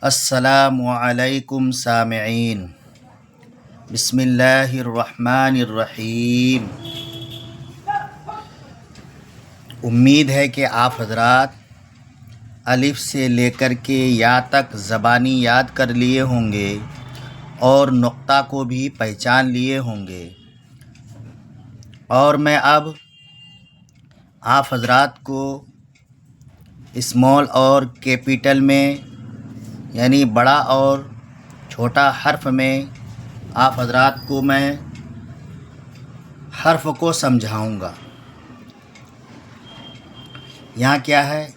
السلام علیکم سامعین، بسم اللہ الرحمن الرحیم۔ امید ہے کہ آپ حضرات الف سے لے کر کے یا تک زبانی یاد کر لیے ہوں گے اور نقطہ کو بھی پہچان لیے ہوں گے، اور میں اب آپ حضرات کو اسمال اور کیپیٹل میں یعنی بڑا اور چھوٹا حرف میں آپ حضرات کو میں حرف کو سمجھاؤں گا۔ یہاں کیا ہے؟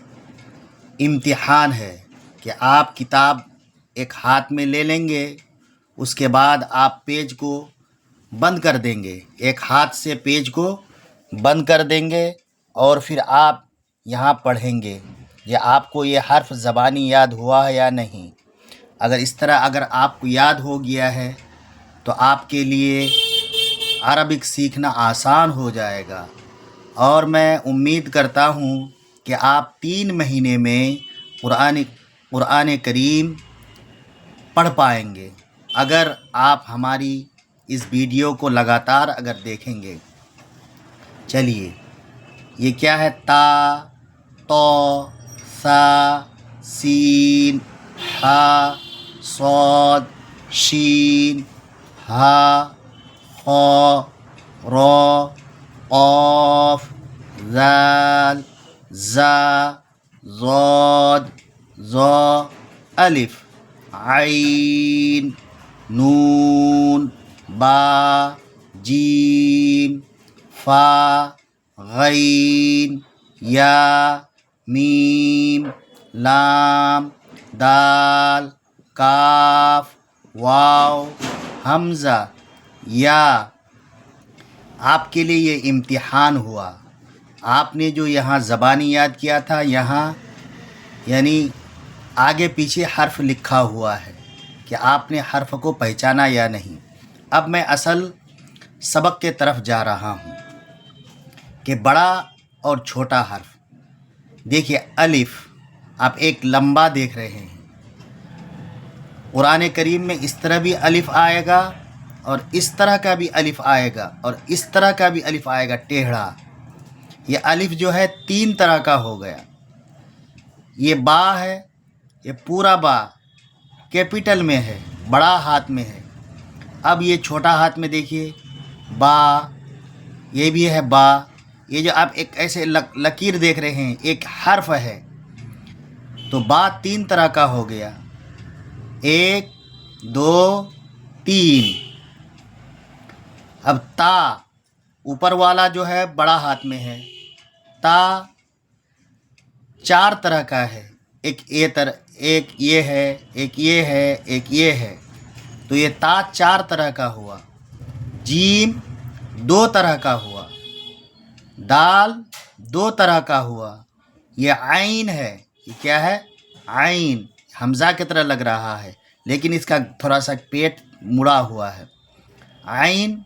امتحان ہے کہ آپ کتاب ایک ہاتھ میں لے لیں گے، اس کے بعد آپ پیج کو بند کر دیں گے، ایک ہاتھ سے پیج کو بند کر دیں گے اور پھر آپ یہاں پڑھیں گے یا آپ کو یہ حرف زبانی یاد ہوا ہے یا نہیں۔ اگر اس طرح آپ کو یاد ہو گیا ہے تو آپ کے لیے عربک سیکھنا آسان ہو جائے گا، اور میں امید کرتا ہوں کہ آپ 3 مہینے میں قرآن کریم پڑھ پائیں گے اگر آپ ہماری اس ویڈیو کو لگاتار اگر دیکھیں گے۔ چلیے، یہ کیا ہے؟ تا، تو، سا، سین، ہا، صاد، شین، ہا، خا، را، قاف، ذال، زا، ضاد، ظا، الف، عین، نون، با، جیم، فا، غین، یا، میم، لام، دال، کاف، واو، حمزہ، یا۔ آپ کے لیے یہ امتحان ہوا۔ آپ نے جو یہاں زبانی یاد کیا تھا، یہاں یعنی آگے پیچھے حرف لکھا ہوا ہے کہ آپ نے حرف کو پہچانا یا نہیں۔ اب میں اصل سبق کے طرف جا رہا ہوں کہ بڑا اور چھوٹا حرف۔ دیکھیے، الف آپ ایک لمبا دیکھ رہے ہیں، قرآن کریم میں اس طرح بھی الف آئے گا اور اس طرح کا بھی الف آئے گا اور اس طرح کا بھی الف آئے گا، ٹیڑھا۔ یہ الف جو ہے 3 طرح کا ہو گیا۔ یہ با ہے، یہ پورا با کیپیٹل میں ہے، بڑا ہاتھ میں ہے۔ اب یہ چھوٹا ہاتھ میں دیکھیے، با، یہ بھی ہے با۔ یہ جو آپ ایک ایسے لکیر دیکھ رہے ہیں، ایک حرف ہے، تو با 3 طرح کا ہو گیا، 1 2 3۔ اب تا، اوپر والا جو ہے بڑا ہاتھ میں ہے، تا 4 طرح کا ہے، ایک یہ ہے، ایک یہ ہے، ایک یہ ہے، تو یہ تا 4 طرح کا ہوا۔ جیم 2 طرح کا ہوا، دال 2 طرح کا ہوا۔ یہ عین ہے، یہ کیا ہے؟ عین، حمزہ کی طرح لگ رہا ہے لیکن اس کا تھوڑا سا پیٹ مڑا ہوا ہے۔ عین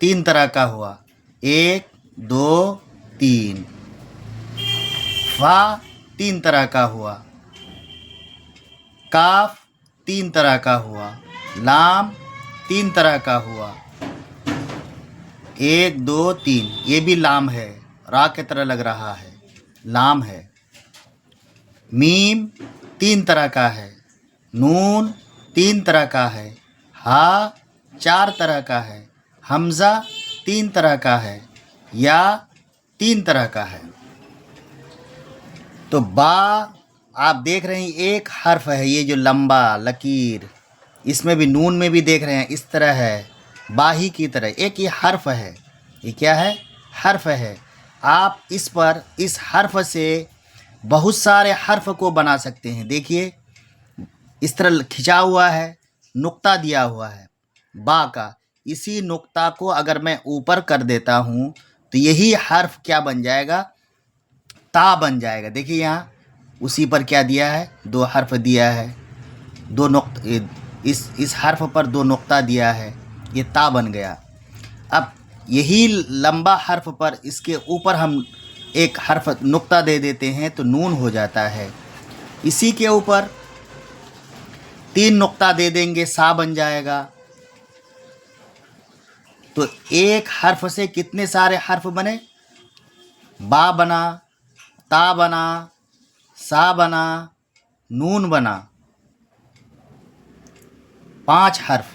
3 طرح کا ہوا، 1 2 3۔ فا 3 طرح کا ہوا، کاف 3 طرح کا ہوا، لام 3 طرح کا ہوا، 1 2 3۔ یہ بھی لام ہے، را کی طرح لگ رہا ہے، لام ہے۔ میم 3 طرح کا ہے، نون 3 طرح کا ہے، ہا 4 طرح کا ہے، حمزہ 3 طرح کا ہے، یا 3 طرح کا ہے۔ تو با آپ دیکھ رہے ہیں ایک حرف ہے، یہ جو لمبا لکیر، اس میں بھی نون میں بھی دیکھ رہے ہیں اس طرح ہے، با ہی کی طرح ایک یہ حرف ہے۔ یہ کیا ہے؟ حرف ہے۔ آپ اس حرف سے بہت سارے حرف کو بنا سکتے ہیں۔ دیکھیے، اس طرح کھنچا ہوا ہے، نقطہ دیا ہوا ہے با کا، اسی نقطہ کو اگر میں اوپر کر دیتا ہوں تو یہی حرف کیا بن جائے گا؟ تا بن جائے گا۔ دیکھیے یہاں اسی پر کیا دیا ہے؟ 2 حرف دیا ہے، 2 نقطے، اس حرف پر 2 نقطہ دیا ہے، یہ تا بن گیا۔ اب یہی لمبا حرف پر اس کے اوپر ہم ایک حرف نقطہ دے دیتے ہیں تو نون ہو جاتا ہے۔ اسی کے اوپر 3 نقطہ دے دیں گے سا بن جائے گا. تو ایک حرف سے کتنے سارے حرف بنے؟ با بنا، تا بنا، سا بنا، نون بنا، 5 حرف.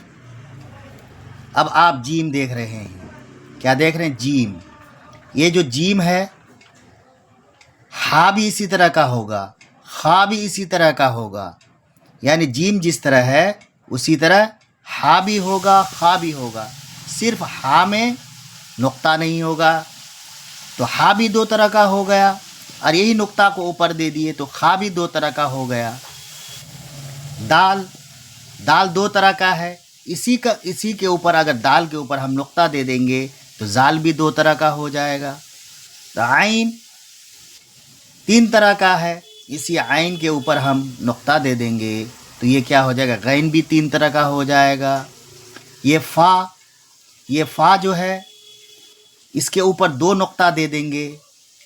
اب آپ جیم دیکھ رہے ہیں. کیا دیکھ رہے ہیں؟ جیم. یہ جو جیم ہے، ہا بھی اسی طرح کا ہوگا، خا بھی اسی طرح کا ہوگا. یعنی جیم جس طرح ہے اسی طرح ہا بھی ہوگا، خا بھی ہوگا. صرف ہا میں نقطہ نہیں ہوگا. تو ہا بھی 2 طرح کا ہو گیا، اور یہی نقطہ کو اوپر دے دیے تو خا بھی 2 طرح کا ہو گیا. دال 2 طرح کا ہے. اسی کے اوپر اگر دال کے اوپر ہم نقطہ دے دیں گے تو زال بھی 2 طرح کا ہو جائے گا. تو عین 3 طرح کا ہے. اسی عین کے اوپر ہم نقطہ دے دیں گے تو یہ کیا ہو جائے گا؟ غین بھی 3 طرح کا ہو جائے گا. یہ فا جو ہے، اس کے اوپر 2 نقطہ دے دیں گے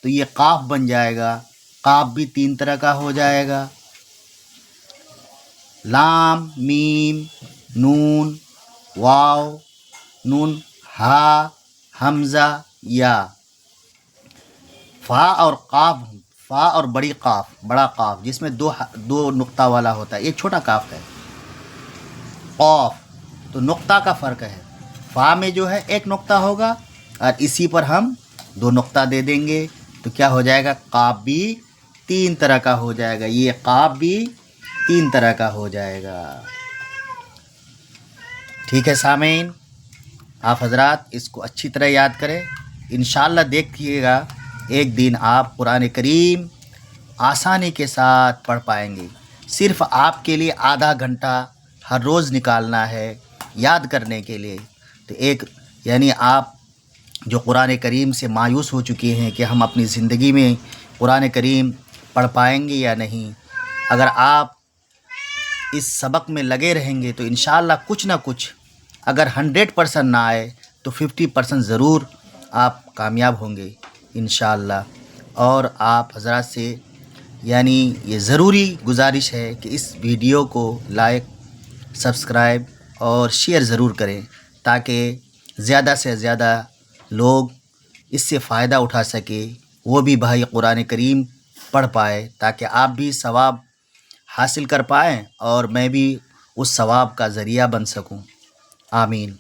تو یہ قاف بن جائے گا. قاف بھی 3 طرح کا ہو جائے گا. لام، میم، نون، واو، نون، ہا، حمزہ، یا. فا اور بڑی قاف، بڑا قاف جس میں 2 نقطہ والا ہوتا ہے، یہ چھوٹا قاف ہے. قاف تو نقطہ کا فرق ہے. فا میں جو ہے 1 نقطہ ہوگا اور اسی پر ہم 2 نقطہ دے دیں گے تو کیا ہو جائے گا؟ قاف بھی 3 طرح کا ہو جائے گا. یہ قاف بھی 3 طرح کا ہو جائے گا. ٹھیک ہے سامعین، آپ حضرات اس کو اچھی طرح یاد کریں. انشاءاللہ دیکھیے گا ایک دن آپ قرآن کریم آسانی کے ساتھ پڑھ پائیں گے. صرف آپ کے لیے آدھا گھنٹہ ہر روز نکالنا ہے یاد کرنے کے لیے. تو یعنی آپ جو قرآن کریم سے مایوس ہو چکے ہیں کہ ہم اپنی زندگی میں قرآن کریم پڑھ پائیں گے یا نہیں، اگر آپ اس سبق میں لگے رہیں گے تو انشاءاللہ کچھ نہ کچھ، اگر 100% نہ آئے تو 50% ضرور آپ کامیاب ہوں گے انشاءاللہ. اور آپ حضرات سے یعنی یہ ضروری گزارش ہے کہ اس ویڈیو کو لائک، سبسکرائب اور شیئر ضرور کریں تاکہ زیادہ سے زیادہ لوگ اس سے فائدہ اٹھا سکے، وہ بھی بھائی قرآن کریم پڑھ پائے تاکہ آپ بھی ثواب حاصل کر پائیں اور میں بھی اس ثواب کا ذریعہ بن سکوں. آمین.